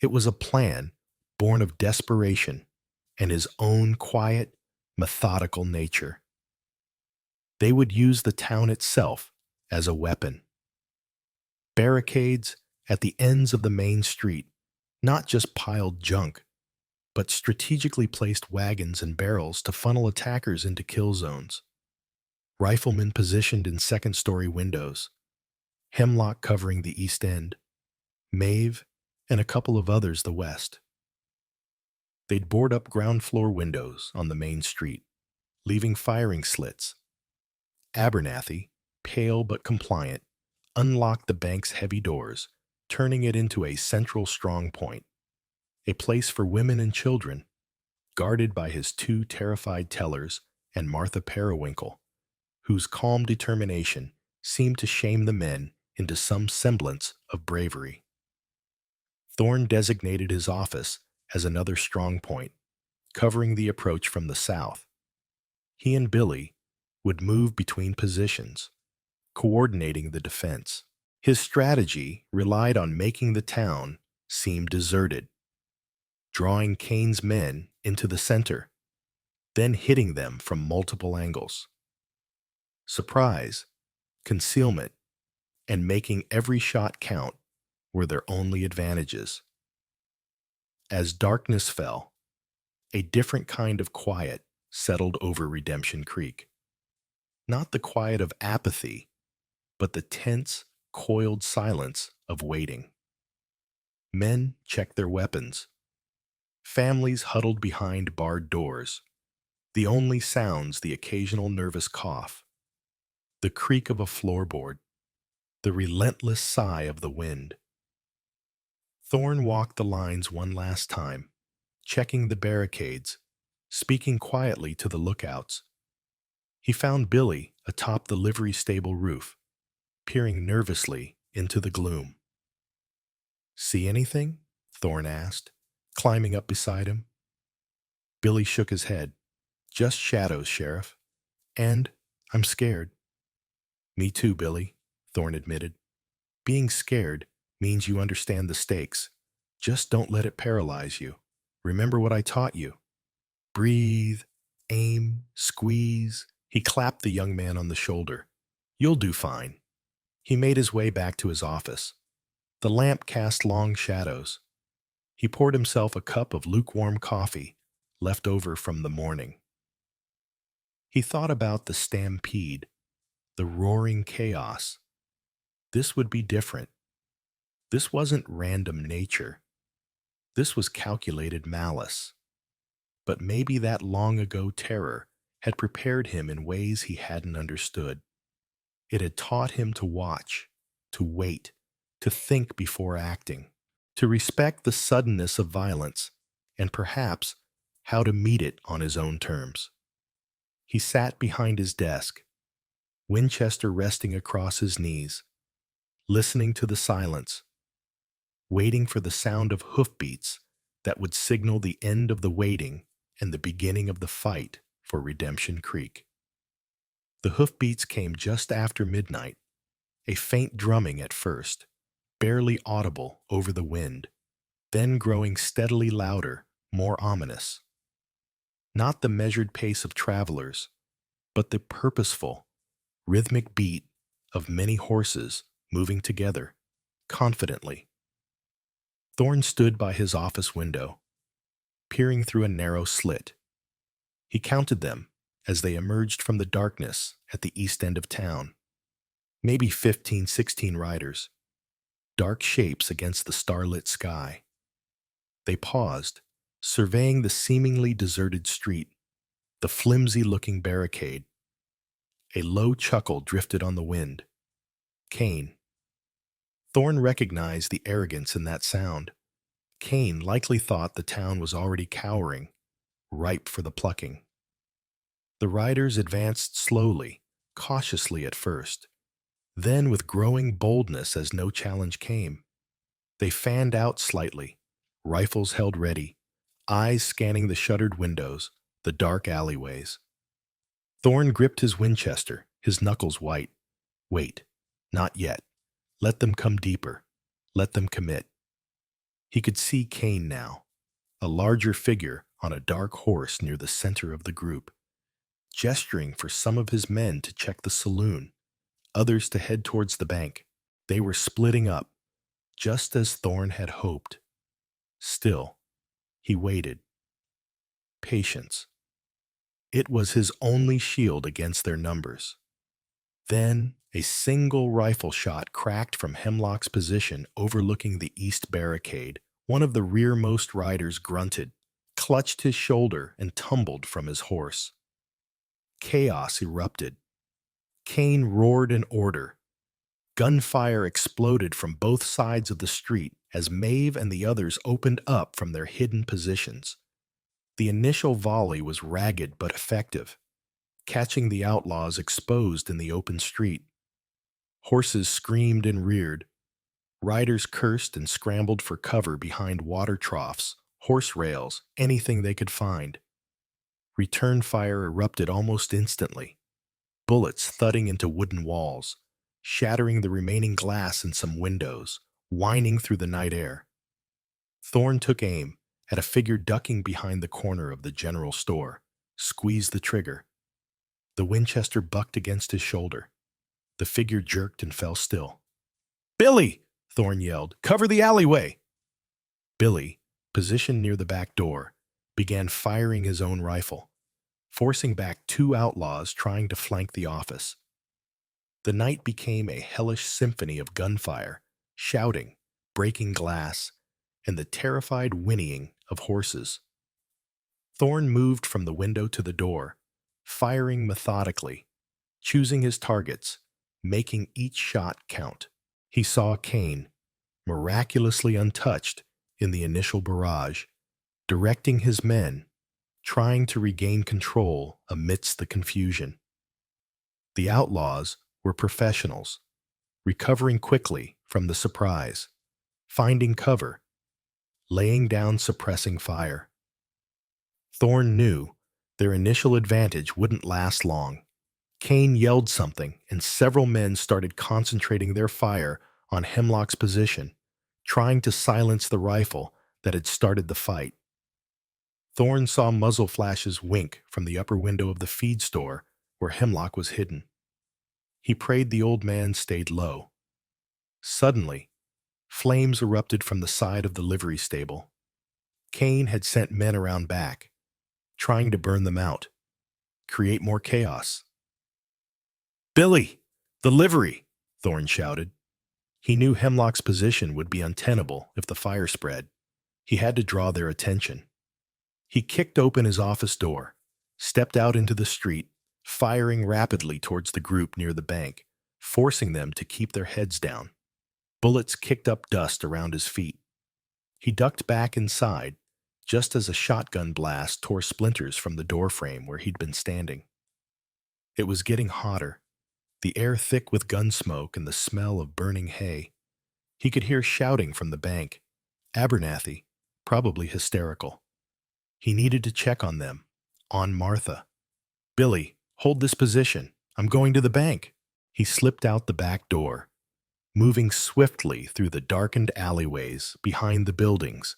It was a plan born of desperation and his own quiet, methodical nature. They would use the town itself as a weapon. Barricades at the ends of the main street, not just piled junk, but strategically placed wagons and barrels to funnel attackers into kill zones. Riflemen positioned in second-story windows, Hemlock covering the east end, Maeve and a couple of others the west. They'd board up ground floor windows on the main street, leaving firing slits. Abernathy, pale but compliant, unlocked the bank's heavy doors, turning it into a central strong point, a place for women and children, guarded by his two terrified tellers and Martha Periwinkle, whose calm determination seemed to shame the men into some semblance of bravery. Thorne designated his office as another strong point, covering the approach from the south. He and Billy would move between positions, coordinating the defense. His strategy relied on making the town seem deserted, drawing Kane's men into the center, then hitting them from multiple angles. Surprise, concealment, and making every shot count were their only advantages. As darkness fell, a different kind of quiet settled over Redemption Creek. Not the quiet of apathy, but the tense, coiled silence of waiting. Men checked their weapons. Families huddled behind barred doors, the only sounds the occasional nervous cough, the creak of a floorboard, the relentless sigh of the wind. Thorne walked the lines one last time, checking the barricades, speaking quietly to the lookouts. He found Billy atop the livery stable roof, peering nervously into the gloom. "See anything?" Thorne asked, climbing up beside him. Billy shook his head. "Just shadows, Sheriff. And I'm scared." "Me too, Billy," Thorne admitted. "Being scared means you understand the stakes. Just don't let it paralyze you. Remember what I taught you. Breathe, aim, squeeze." He clapped the young man on the shoulder. "You'll do fine." He made his way back to his office. The lamp cast long shadows. He poured himself a cup of lukewarm coffee, left over from the morning. He thought about the stampede, the roaring chaos. This would be different. This wasn't random nature. This was calculated malice. But maybe that long-ago terror had prepared him in ways he hadn't understood. It had taught him to watch, to wait, to think before acting, to respect the suddenness of violence, and perhaps how to meet it on his own terms. He sat behind his desk, Winchester resting across his knees, listening to the silence, waiting for the sound of hoofbeats that would signal the end of the waiting and the beginning of the fight for Redemption Creek. The hoofbeats came just after midnight, a faint drumming at first, barely audible over the wind, then growing steadily louder, more ominous. Not the measured pace of travelers, but the purposeful, rhythmic beat of many horses moving together, confidently. Thorne stood by his office window, peering through a narrow slit. He counted them as they emerged from the darkness at the east end of town. Maybe 15, 16 riders, dark shapes against the starlit sky. They paused, surveying the seemingly deserted street, the flimsy-looking barricade. A low chuckle drifted on the wind. Kane. Thorne recognized the arrogance in that sound. Kane likely thought the town was already cowering, ripe for the plucking. The riders advanced slowly, cautiously at first, then with growing boldness as no challenge came. They fanned out slightly, rifles held ready, eyes scanning the shuttered windows, the dark alleyways. Thorne gripped his Winchester, his knuckles white. Wait, not yet. Let them come deeper. Let them commit. He could see Kane now, a larger figure on a dark horse near the center of the group, gesturing for some of his men to check the saloon, others to head towards the bank. They were splitting up, just as Thorne had hoped. Still, he waited. Patience. It was his only shield against their numbers. Then, a single rifle shot cracked from Hemlock's position overlooking the east barricade. One of the rearmost riders grunted, clutched his shoulder, and tumbled from his horse. Chaos erupted. Kane roared an order. Gunfire exploded from both sides of the street as Maeve and the others opened up from their hidden positions. The initial volley was ragged but effective, catching the outlaws exposed in the open street. Horses screamed and reared. Riders cursed and scrambled for cover behind water troughs, horse rails, anything they could find. Return fire erupted almost instantly, bullets thudding into wooden walls, shattering the remaining glass in some windows, whining through the night air. Thorne took aim at a figure ducking behind the corner of the general store, squeezed the trigger. The Winchester bucked against his shoulder. The figure jerked and fell still. "Billy!" Thorne yelled. "Cover the alleyway!" Billy, positioned near the back door, began firing his own rifle, forcing back two outlaws trying to flank the office. The night became a hellish symphony of gunfire, shouting, breaking glass, and the terrified whinnying of horses. Thorne moved from the window to the door, firing methodically, choosing his targets, making each shot count. He saw Kane, miraculously untouched in the initial barrage, directing his men, trying to regain control amidst the confusion. The outlaws were professionals, recovering quickly from the surprise, finding cover, laying down suppressing fire. Thorne knew their initial advantage wouldn't last long. Kane yelled something, and several men started concentrating their fire on Hemlock's position, trying to silence the rifle that had started the fight. Thorne saw muzzle flashes wink from the upper window of the feed store where Hemlock was hidden. He prayed the old man stayed low. Suddenly, flames erupted from the side of the livery stable. Kane had sent men around back, trying to burn them out, create more chaos. "Billy! The livery!" Thorne shouted. He knew Hemlock's position would be untenable if the fire spread. He had to draw their attention. He kicked open his office door, stepped out into the street, firing rapidly towards the group near the bank, forcing them to keep their heads down. Bullets kicked up dust around his feet. He ducked back inside, just as a shotgun blast tore splinters from the doorframe where he'd been standing. It was getting hotter, the air thick with gun smoke and the smell of burning hay. He could hear shouting from the bank. Abernathy, probably hysterical. He needed to check on them, on Martha. "Billy, hold this position. I'm going to the bank." He slipped out the back door, moving swiftly through the darkened alleyways behind the buildings,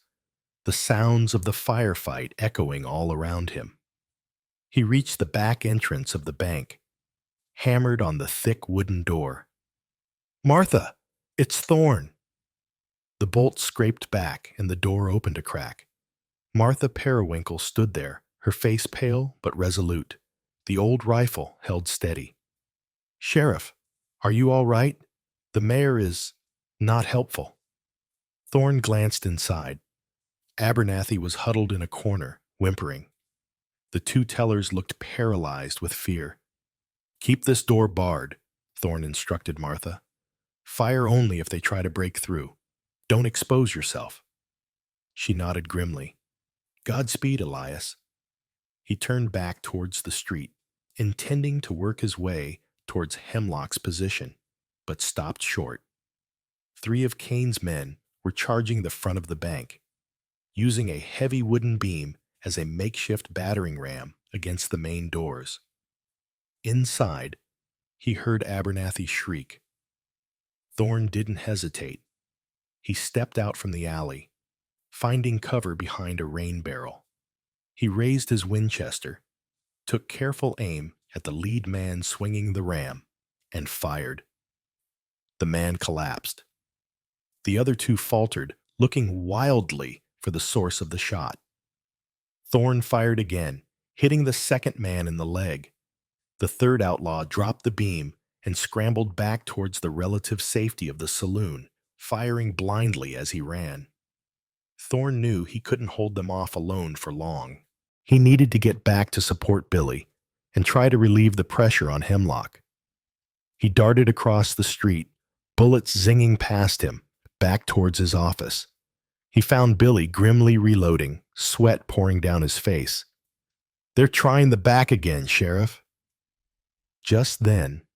the sounds of the firefight echoing all around him. He reached the back entrance of the bank, hammered on the thick wooden door. "Martha, it's Thorne." The bolt scraped back and the door opened a crack. Martha Periwinkle stood there, her face pale but resolute, the old rifle held steady. "Sheriff, are you all right? The mayor is not helpful." Thorne glanced inside. Abernathy was huddled in a corner, whimpering. The two tellers looked paralyzed with fear. "Keep this door barred," Thorne instructed Martha. "Fire only if they try to break through. Don't expose yourself." She nodded grimly. "Godspeed, Elias." He turned back towards the street, intending to work his way towards Hemlock's position, but stopped short. 3 of Kane's men were charging the front of the bank, using a heavy wooden beam as a makeshift battering ram against the main doors. Inside, he heard Abernathy shriek. Thorne didn't hesitate. He stepped out from the alley, finding cover behind a rain barrel. He raised his Winchester, took careful aim at the lead man swinging the ram, and fired. The man collapsed. The other 2 faltered, looking wildly for the source of the shot. Thorne fired again, hitting the second man in the leg. The third outlaw dropped the beam and scrambled back towards the relative safety of the saloon, firing blindly as he ran. Thorne knew he couldn't hold them off alone for long. He needed to get back to support Billy and try to relieve the pressure on Hemlock. He darted across the street, bullets zinging past him, back towards his office. He found Billy grimly reloading, sweat pouring down his face. "They're trying the back again, Sheriff." Just then,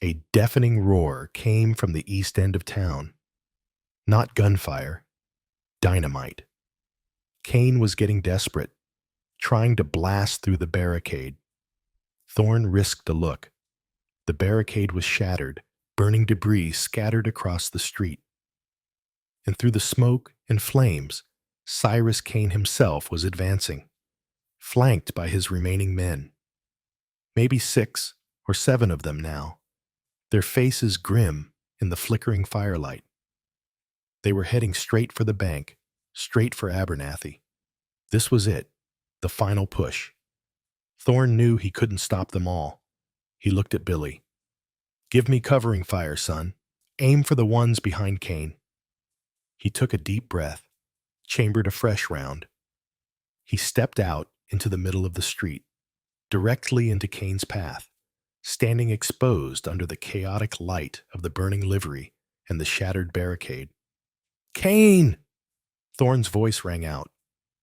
a deafening roar came from the east end of town. Not gunfire, dynamite. Kane was getting desperate, trying to blast through the barricade. Thorne risked a look. The barricade was shattered, burning debris scattered across the street. And through the smoke and flames, Cyrus Kane himself was advancing, flanked by his remaining men. Maybe 6 or 7 of them now, their faces grim in the flickering firelight. They were heading straight for the bank, straight for Abernathy. This was it, the final push. Thorne knew he couldn't stop them all. He looked at Billy. "Give me covering fire, son. Aim for the ones behind Kane." He took a deep breath, chambered a fresh round. He stepped out into the middle of the street, directly into Kane's path, standing exposed under the chaotic light of the burning livery and the shattered barricade. "Kane!" Thorne's voice rang out,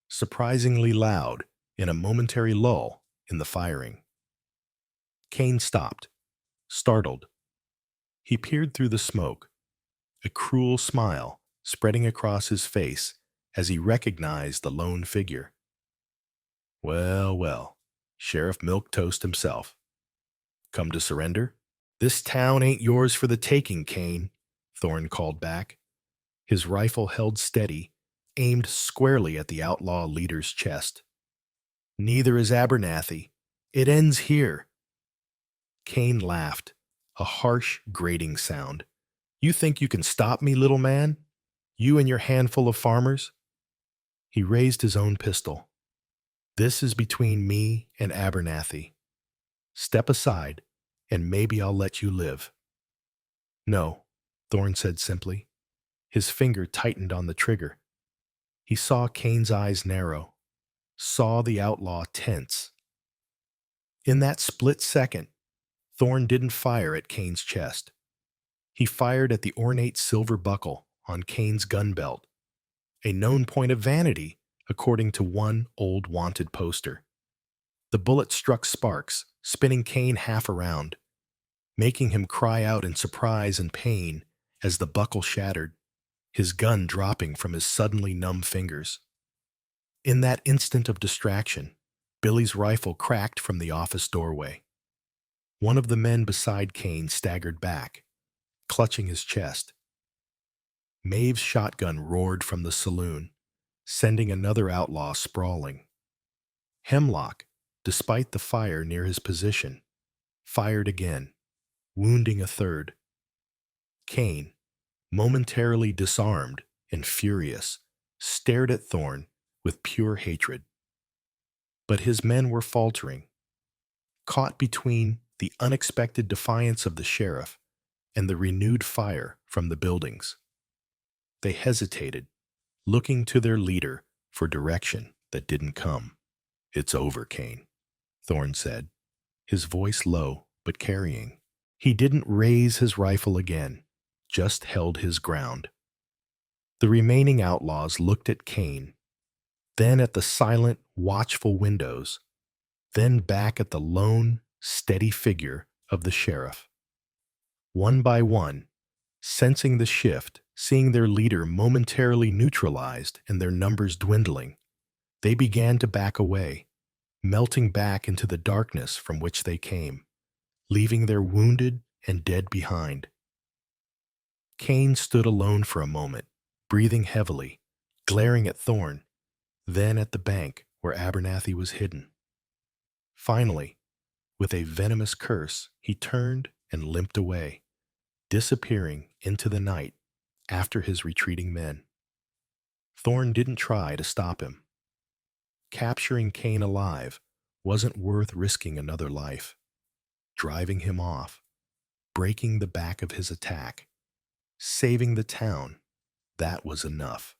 surprisingly loud in a momentary lull in the firing. Kane stopped, startled. He peered through the smoke, a cruel smile spreading across his face as he recognized the lone figure. "Well, well, Sheriff Milquetoast himself. Come to surrender?" "This town ain't yours for the taking, Kane," Thorne called back, his rifle held steady, aimed squarely at the outlaw leader's chest. "Neither is Abernathy. It ends here." Kane laughed, a harsh, grating sound. "You think you can stop me, little man? You and your handful of farmers?" He raised his own pistol. "This is between me and Abernathy. Step aside, and maybe I'll let you live." "No," Thorne said simply. His finger tightened on the trigger. He saw Kane's eyes narrow, saw the outlaw tense. In that split second, Thorne didn't fire at Kane's chest. He fired at the ornate silver buckle on Kane's gun belt, a known point of vanity according to one old wanted poster. The bullet struck sparks, spinning Kane half around, making him cry out in surprise and pain as the buckle shattered, his gun dropping from his suddenly numb fingers. In that instant of distraction, Billy's rifle cracked from the office doorway. One of the men beside Kane staggered back, clutching his chest. Maeve's shotgun roared from the saloon, sending another outlaw sprawling. Hemlock, despite the fire near his position, fired again, wounding a third. Kane, momentarily disarmed and furious, stared at Thorne with pure hatred. But his men were faltering, caught between the unexpected defiance of the sheriff and the renewed fire from the buildings. They hesitated, looking to their leader for direction that didn't come. "It's over, Kane," Thorne said, his voice low but carrying. He didn't raise his rifle again, just held his ground. The remaining outlaws looked at Kane, then at the silent, watchful windows, then back at the lone, steady figure of the sheriff. One by one, sensing the shift, seeing their leader momentarily neutralized and their numbers dwindling, they began to back away, melting back into the darkness from which they came, leaving their wounded and dead behind. Kane stood alone for a moment, breathing heavily, glaring at Thorne, then at the bank where Abernathy was hidden. Finally, with a venomous curse, he turned and limped away, disappearing into the night after his retreating men. Thorne didn't try to stop him. Capturing Kane alive wasn't worth risking another life. Driving him off, breaking the back of his attack, saving the town, that was enough.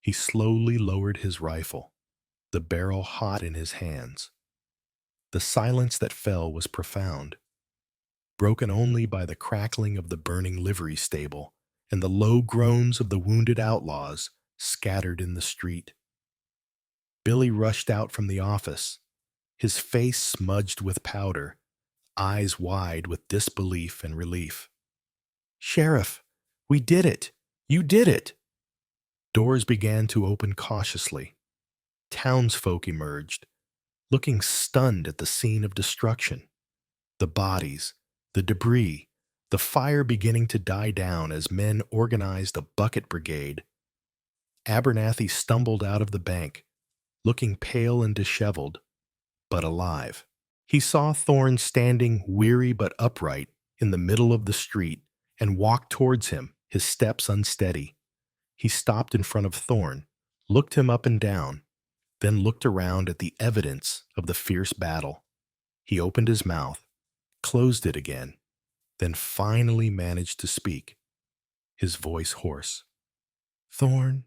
He slowly lowered his rifle, the barrel hot in his hands. The silence that fell was profound, broken only by the crackling of the burning livery stable and the low groans of the wounded outlaws scattered in the street. Billy rushed out from the office, his face smudged with powder, eyes wide with disbelief and relief. "Sheriff, we did it! You did it! Doors began to open cautiously. Townsfolk emerged, looking stunned at the scene of destruction. The bodies, the debris, the fire beginning to die down as men organized a bucket brigade. Abernathy stumbled out of the bank, looking pale and disheveled, but alive. He saw Thorne standing weary but upright in the middle of the street and walked towards him, his steps unsteady. He stopped in front of Thorne, looked him up and down, then looked around at the evidence of the fierce battle. He opened his mouth, closed it again, then finally managed to speak, his voice hoarse. Thorne,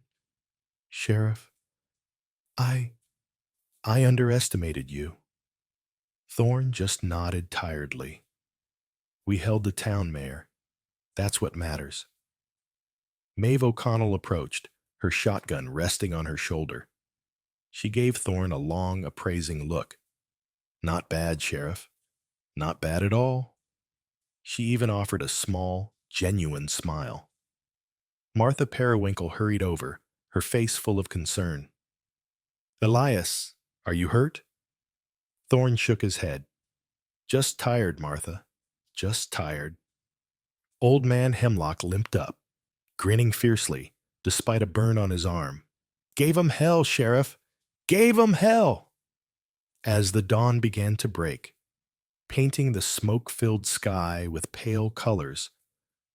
Sheriff, I I underestimated you. Thorne just nodded tiredly. We held the town, Mayor. That's what matters. Maeve O'Connell approached, her shotgun resting on her shoulder. She gave Thorne a long, appraising look. Not bad, Sheriff. Not bad at all. She even offered a small, genuine smile. Martha Periwinkle hurried over, her face full of concern. Elias, are you hurt? Thorne shook his head. Just tired, Martha. Just tired. Old man Hemlock limped up, grinning fiercely, despite a burn on his arm. Gave 'em hell, Sheriff! Gave 'em hell! As the dawn began to break, painting the smoke-filled sky with pale colors,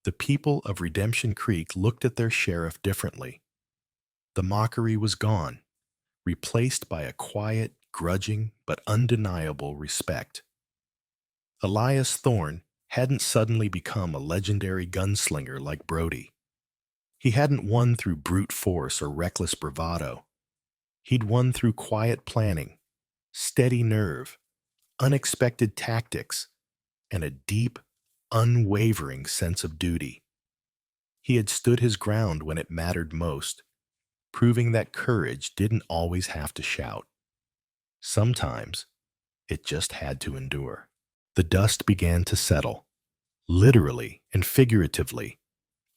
the people of Redemption Creek looked at their sheriff differently. The mockery was gone, replaced by a quiet, grudging, but undeniable respect. Elias Thorne hadn't suddenly become a legendary gunslinger like Brody. He hadn't won through brute force or reckless bravado. He'd won through quiet planning, steady nerve, unexpected tactics, and a deep, unwavering sense of duty. He had stood his ground when it mattered most, proving that courage didn't always have to shout. Sometimes it just had to endure. The dust began to settle, literally and figuratively,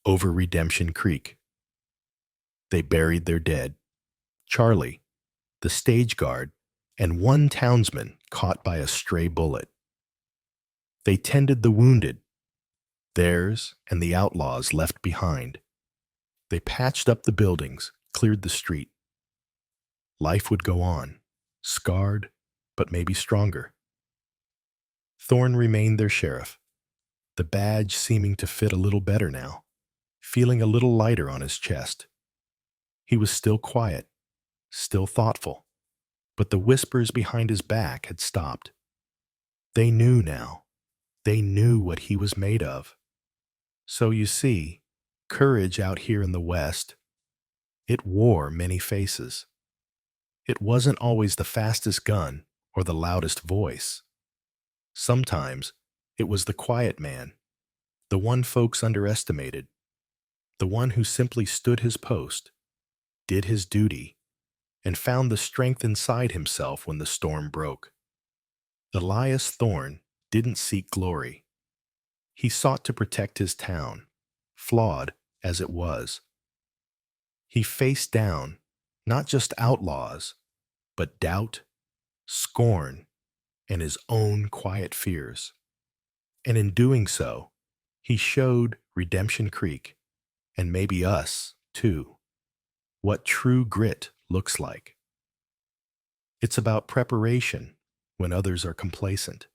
over Redemption Creek. They buried their dead. Charlie, the stage guard, and one townsman caught by a stray bullet. They tended the wounded, theirs and the outlaws left behind. They patched up the buildings, cleared the street. Life would go on, scarred, but maybe stronger. Thorne remained their sheriff, the badge seeming to fit a little better now, feeling a little lighter on his chest. He was still quiet, still thoughtful, but the whispers behind his back had stopped. They knew now. They knew what he was made of. So you see, courage out here in the West, it wore many faces. It wasn't always the fastest gun or the loudest voice. Sometimes it was the quiet man, the one folks underestimated, the one who simply stood his post, did his duty, and found the strength inside himself when the storm broke. Elias Thorne didn't seek glory. He sought to protect his town, flawed as it was. He faced down not just outlaws, but doubt, scorn, and his own quiet fears. And in doing so, he showed Redemption Creek, and maybe us, too, what true grit looks like. It's about preparation when others are complacent.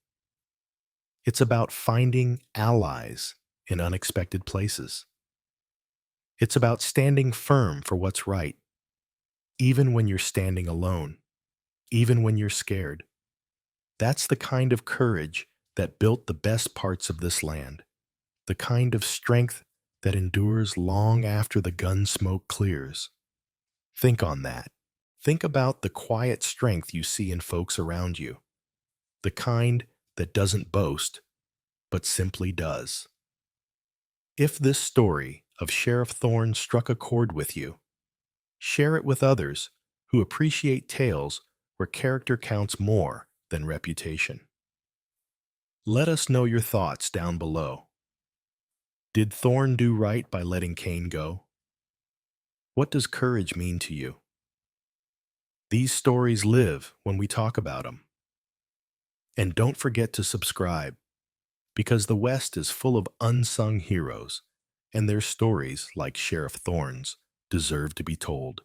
It's about finding allies in unexpected places. It's about standing firm for what's right, even when you're standing alone, even when you're scared. That's the kind of courage that built the best parts of this land, the kind of strength that endures long after the gun smoke clears. Think on that. Think about the quiet strength you see in folks around you, the kind that doesn't boast, but simply does. If this story of Sheriff Thorne struck a chord with you, share it with others who appreciate tales where character counts more than reputation. Let us know your thoughts down below. Did Thorne do right by letting Cain go? What does courage mean to you? These stories live when we talk about them. And don't forget to subscribe, because the West is full of unsung heroes, and their stories, like Sheriff Thorne's, deserve to be told.